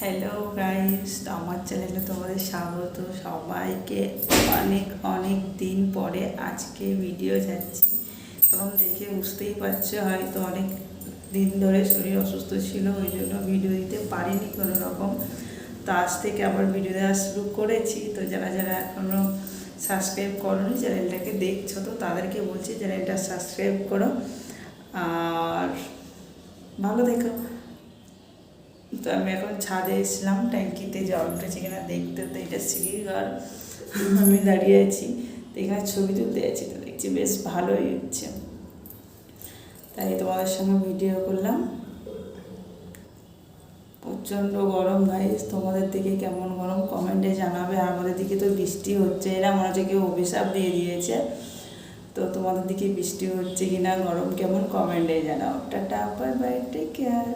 Hello guys, আমার চ্যানেলে তোমাদের স্বাগত। সবাইকে অনেক অনেক দিন পরে আজকে ভিডিও যাচ্ছি, কারণ দেখে বুঝতেই পারছো হয়তো অনেক দিন ধরে শরীর অসুস্থ ছিল, ওই জন্য ভিডিও দিতে পারিনি কোনো রকম। তো আজ থেকে আবার ভিডিও দেওয়া শুরু করেছি। তো যারা যারা এখনও সাবস্ক্রাইব করোনি, চ্যানেলটাকে দেখছো, তো তাদেরকে বলছি চ্যানেলটা সাবস্ক্রাইব করো আর ভালো দেখো। তো আমি এখন ছাদে এসলাম ট্যাঙ্কিতে জল উঠেছে কিনা দেখতে। তো এটা সিঁড়ির ঘর, আমি দাঁড়িয়ে আছি, তো এখানে ছবি তুলতে আছি। তো দেখছি বেশ ভালোই হচ্ছে, তাই তোমাদের সঙ্গে ভিডিও করলাম। প্রচণ্ড গরম গাইস, তোমাদের দিকে কেমন গরম কমেন্টে জানাবে। আর আমাদের দিকে তো বৃষ্টি হচ্ছে, এরা মনে হচ্ছে কেউ অভিশাপ দিয়ে দিয়েছে। তো তোমাদের দিকে বৃষ্টি হচ্ছে কিনা, গরম কেমন কমেন্টে জানাও। Tata, bye bye, take care.